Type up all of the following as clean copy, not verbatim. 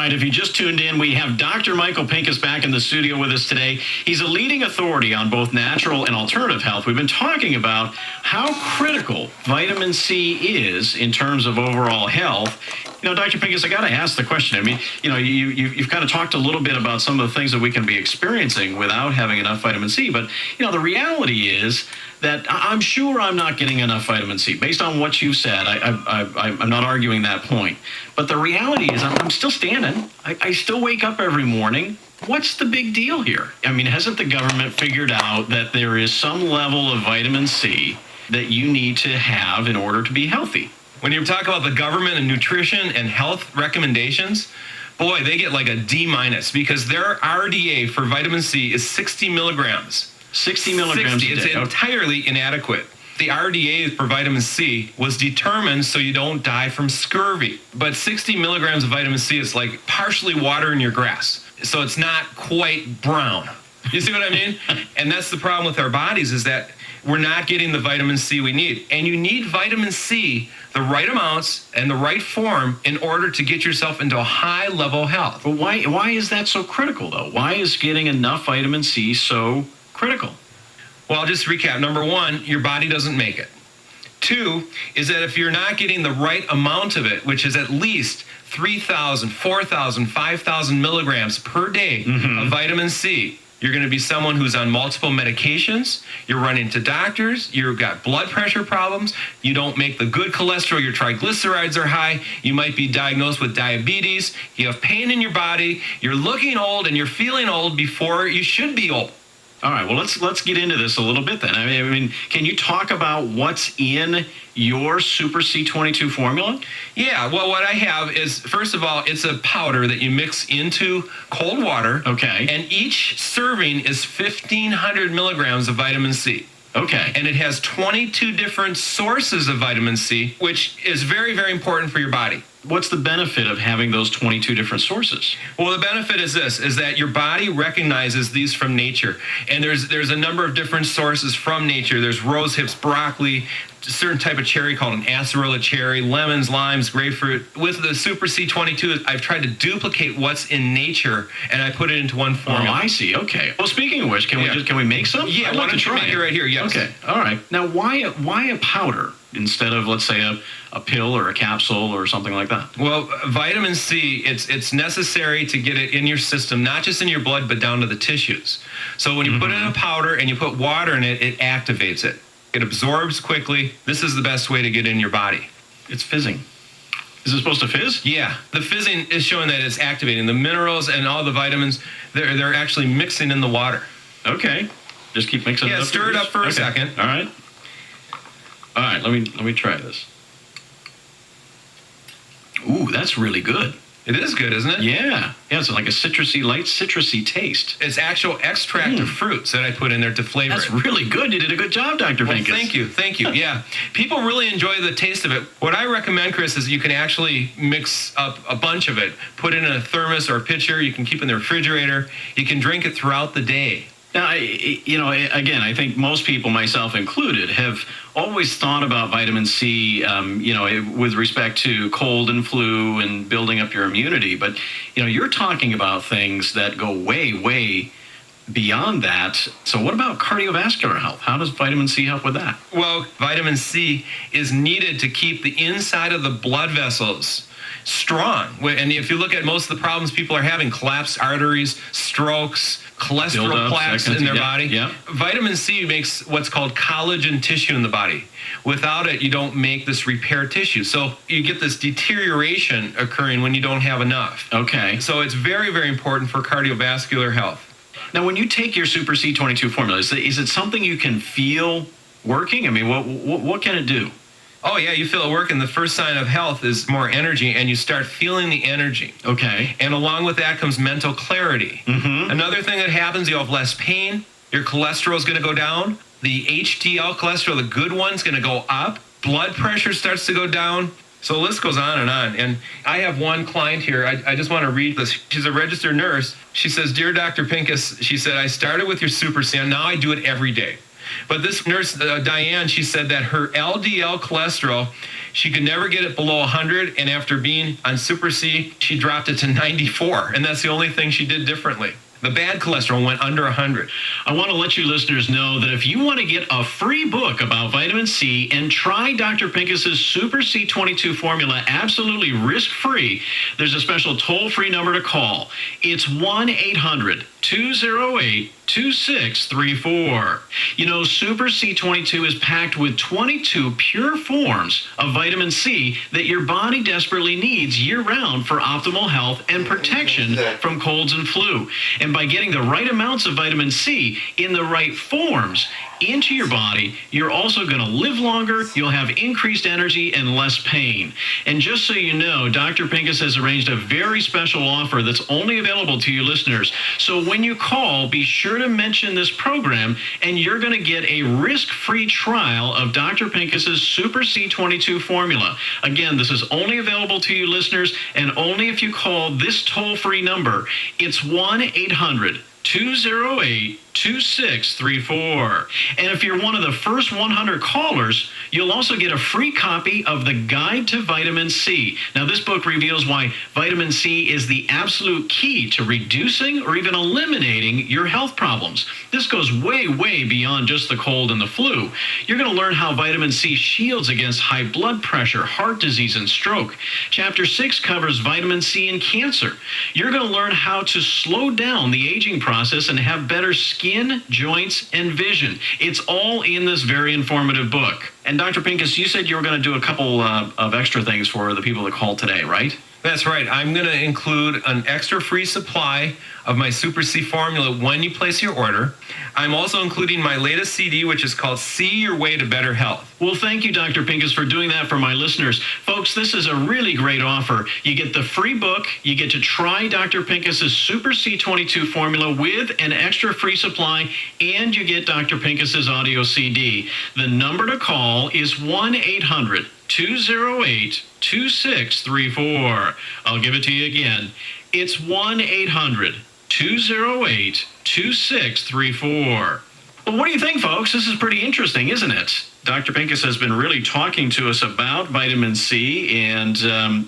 right, if you just tuned in, we have Dr. Michael Pincus back in the studio with us today. He's a leading authority on both natural and alternative health. We've been talking about how critical vitamin C is in terms of overall health. You know, Dr. Pincus, I got to ask the question. I mean, you know, you've kind of talked a little bit about some of the things that we can be experiencing without having enough vitamin C. But, you know, the reality is that I'm sure I'm not getting enough vitamin C. Based on what you've said, I'm not arguing that point. But the reality is I'm still standing. I still wake up every morning. What's the big deal here? I mean, hasn't the government figured out that there is some level of vitamin C that you need to have in order to be healthy? When you talk about the government and nutrition and health recommendations, boy, they get like a D- because their RDA for vitamin C is 60 milligrams. 60 milligrams a day. It's entirely inadequate. The RDA for vitamin C was determined so you don't die from scurvy. But 60 milligrams of vitamin C is like partially water in your grass. So it's not quite brown. You see what I mean? And that's the problem with our bodies, is that we're not getting the vitamin C we need. And you need vitamin C, the right amounts and the right form, in order to get yourself into a high level health. But why is that so critical, though? Why is getting enough vitamin C so critical? Well, I'll just recap. Number one, your body doesn't make it. Two is that if you're not getting the right amount of it, which is at least 3,000, 4,000, 5,000 milligrams per day of vitamin C, you're going to be someone who's on multiple medications. You're running to doctors. You've got blood pressure problems. You don't make the good cholesterol. Your triglycerides are high. You might be diagnosed with diabetes. You have pain in your body. You're looking old and you're feeling old before you should be old. All right, well, let's get into this a little bit then. I mean, can you talk about what's in your Super C22 formula? Yeah, well, what I have is, first of all, it's a powder that you mix into cold water. Okay. And each serving is 1,500 milligrams of vitamin C. Okay. And it has 22 different sources of vitamin C, which is very, very important for your body. What's the benefit of having those 22 different sources? Well, the benefit is this, is that your body recognizes these from nature. And there's a number of different sources from nature. There's rose hips, broccoli, a certain type of cherry called an acerola cherry, lemons, limes, grapefruit. With the Super C22, I've tried to duplicate what's in nature, and I put it into one formula. Oh, I see. Okay. Well, speaking of which, can we make some? Yeah, why don't you make it right here? Yes. Okay. All right. Now, why a powder instead of, let's say, a pill or a capsule or something like that? Well, vitamin C, it's necessary to get it in your system, not just in your blood, but down to the tissues. So when you put it in a powder and you put water in it, it activates it. It absorbs quickly. This is the best way to get in your body. It's fizzing. Is it supposed to fizz? Yeah, the fizzing is showing that it's activating. The minerals and all the vitamins, they're actually mixing in the water. Okay. Just keep mixing it up. Yeah, stir it up for a second. All right. All right, let me try this. Ooh, that's really good. It is good, isn't it? Yeah. Yeah, it's like a light citrusy taste. It's actual extract of fruits that I put in there to flavor That's it. That's really good. You did a good job, Dr. Pincus. Thank you. Yeah. People really enjoy the taste of it. What I recommend, Chris, is you can actually mix up a bunch of it, put it in a thermos or a pitcher. You can keep it in the refrigerator. You can drink it throughout the day. Now, again, I think most people, myself included, have always thought about vitamin C, with respect to cold and flu and building up your immunity. But, you're talking about things that go way, way beyond that. So what about cardiovascular health? How does vitamin C help with that? Well, vitamin C is needed to keep the inside of the blood vessels strong. And if you look at most of the problems people are having, collapsed arteries, strokes, cholesterol plaques in their body. Yeah. Vitamin C makes what's called collagen tissue in the body. Without it, you don't make this repair tissue. So you get this deterioration occurring when you don't have enough. Okay. So it's very, very important for cardiovascular health. Now, when you take your Super C22 formula, is it something you can feel working? I mean, what can it do? Oh, yeah, you feel it working. The first sign of health is more energy, and you start feeling the energy. Okay. And along with that comes mental clarity. Another thing that happens, you'll have less pain. Your cholesterol is going to go down. The HDL cholesterol, the good one's going to go up. Blood pressure starts to go down. So the list goes on. And I have one client here. I just want to read this. She's a registered nurse. She says, "Dear Dr. Pincus," she said, "I started with your Super C, and now I do it every day. But this nurse, Diane, she said that her LDL cholesterol, she could never get it below 100, and after being on Super C, she dropped it to 94, and that's the only thing she did differently. The bad cholesterol went under 100. I want to let you listeners know that if you want to get a free book about vitamin C and try Dr. Pincus's Super C22 formula absolutely risk-free, there's a special toll-free number to call. It's 1-800-208-2634. You know, Super C22 is packed with 22 pure forms of vitamin C that your body desperately needs year-round for optimal health and protection from colds and flu. And by getting the right amounts of vitamin C in the right forms into your body, you're also going to live longer, you'll have increased energy and less pain. And just so you know, Dr. Pincus has arranged a very special offer that's only available to you listeners. So when you call, be sure to mention this program, and you're going to get a risk-free trial of Dr. Pincus's Super C22 formula. Again, this is only available to you listeners, and only if you call this toll-free number. It's 1-800-208-2634. And if you're one of the first 100 callers, you'll also get a free copy of the Guide to Vitamin C. Now, this book reveals why vitamin C is the absolute key to reducing or even eliminating your health problems. This goes way, way beyond just the cold and the flu. You're going to learn how vitamin C shields against high blood pressure, heart disease, and stroke. Chapter 6 covers vitamin C and cancer. You're going to learn how to slow down the aging process and have better skin, joints, and vision. It's all in this very informative book. And Dr. Pincus, you said you were going to do a couple of extra things for the people that called today, right? That's right. I'm going to include an extra free supply of my Super C formula when you place your order. I'm also including my latest CD, which is called See Your Way to Better Health. Well, thank you, Dr. Pincus, for doing that for my listeners. Folks, this is a really great offer. You get the free book, you get to try Dr. Pincus's Super C22 formula with an extra free supply, and you get Dr. Pincus's audio CD. The number to call is 1-800-208-2634. I'll give it to you again. It's 1-800-208-2634. Well, what do you think, folks? This is pretty interesting, isn't it? Dr. Pincus has been really talking to us about vitamin C, and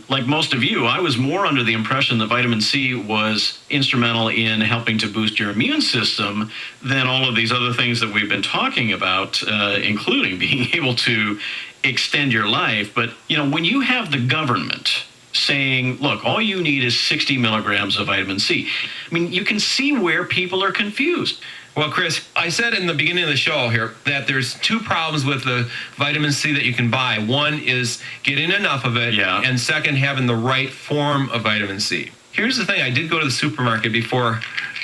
like most of you, I was more under the impression that vitamin C was instrumental in helping to boost your immune system than all of these other things that we've been talking about, including being able to extend your life. But, you know, when you have the government saying, look, all you need is 60 milligrams of vitamin C, I mean, you can see where people are confused. Well, Chris, I said in the beginning of the show here that there's two problems with the vitamin C that you can buy. One is getting enough of it, and second, having the right form of vitamin C. Here's the thing. I did go to the supermarket before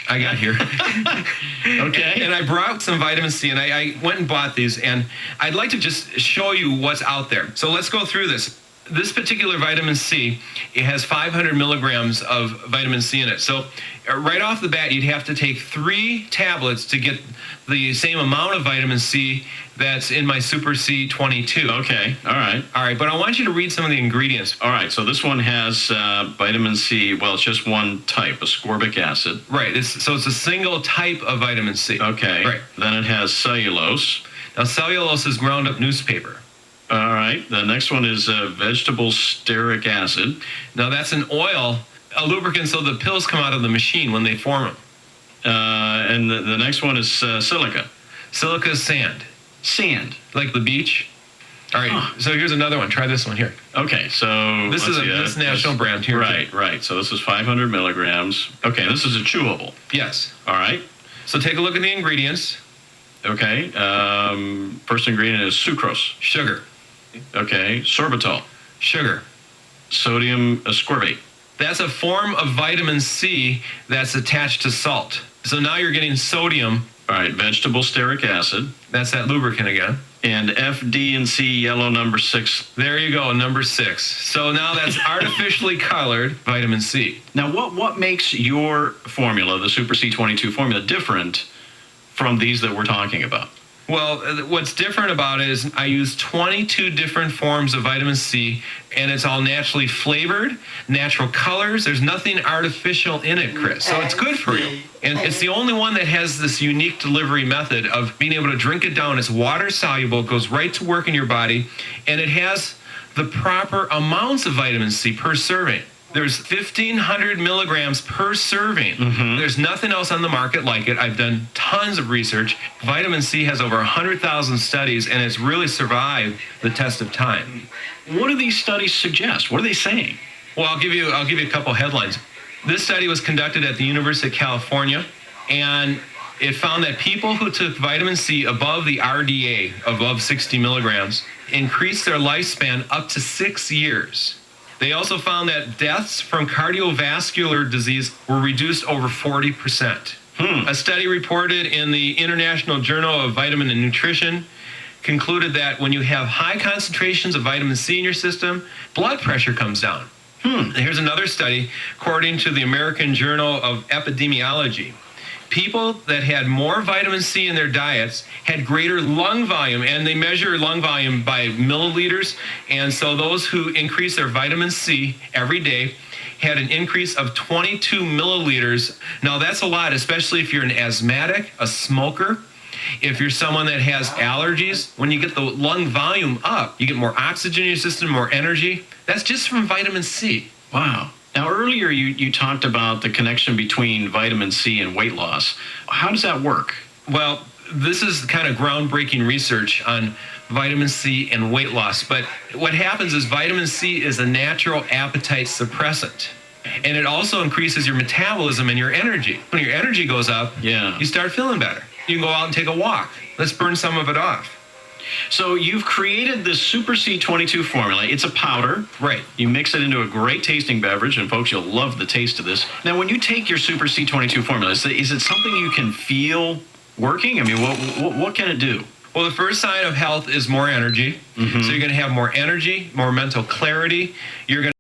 I got here. Okay. And I brought some vitamin C, and I went and bought these, and I'd like to just show you what's out there. So let's go through this. This particular vitamin C, it has 500 milligrams of vitamin C in it. So right off the bat, you'd have to take 3 tablets to get the same amount of vitamin C that's in my Super C22. Okay, all right. All right, but I want you to read some of the ingredients. All right, so this one has vitamin C. Well, it's just one type, ascorbic acid. Right, so it's a single type of vitamin C. Okay, right. Then it has cellulose. Now, cellulose is ground up newspaper. All right, the next one is vegetable stearic acid. Now, that's an oil, a lubricant, so the pills come out of the machine when they form them. And the next one is silica. Silica is sand. Sand. Like the beach. All right, so here's another one. Try this one here. Okay, so this is this national brand here. Right, right. So this is 500 milligrams. Okay, this is a chewable. Yes. All right. So take a look at the ingredients. Okay. First ingredient is sucrose. Sugar. Okay. Sorbitol. Sugar. Sodium ascorbate. That's a form of vitamin C that's attached to salt. So now you're getting sodium. All right. Vegetable stearic acid. That's that lubricant again. And FD&C yellow number 6. There you go, number 6. So now that's artificially colored vitamin C. Now, what makes your formula, the Super C22 formula, different from these that we're talking about? Well, what's different about it is I use 22 different forms of vitamin C, and it's all naturally flavored, natural colors. There's nothing artificial in it, Chris. So it's good for you. And it's the only one that has this unique delivery method of being able to drink it down. It's water soluble, it goes right to work in your body, and it has the proper amounts of vitamin C per serving. There's 1,500 milligrams per serving. There's nothing else on the market like it. I've done tons of research. Vitamin C has over 100,000 studies, and it's really survived the test of time. What do these studies suggest? What are they saying? Well, I'll give you a couple headlines. This study was conducted at the University of California, and it found that people who took vitamin C above the RDA, above 60 milligrams, increased their lifespan up to 6 years. They also found that deaths from cardiovascular disease were reduced over 40%. A study reported in the International Journal of Vitamin and Nutrition concluded that when you have high concentrations of vitamin C in your system, blood pressure comes down. Here's another study, according to the American Journal of Epidemiology. People that had more vitamin C in their diets had greater lung volume, and they measure lung volume by milliliters. And so those who increased their vitamin C every day had an increase of 22 milliliters. Now that's a lot, especially if you're an asthmatic, a smoker. If you're someone that has allergies, when you get the lung volume up, you get more oxygen in your system, more energy. That's just from vitamin C. Wow. Now, earlier you talked about the connection between vitamin C and weight loss. How does that work? Well, this is kind of groundbreaking research on vitamin C and weight loss. But what happens is vitamin C is a natural appetite suppressant. And it also increases your metabolism and your energy. When your energy goes up, you start feeling better. You can go out and take a walk. Let's burn some of it off. So you've created this Super C22 formula. It's a powder. Right. You mix it into a great tasting beverage, and folks, you'll love the taste of this. Now, when you take your Super C22 formula, is it something you can feel working? I mean, what can it do? Well, the first sign of health is more energy. So you're going to have more energy, more mental clarity. You're going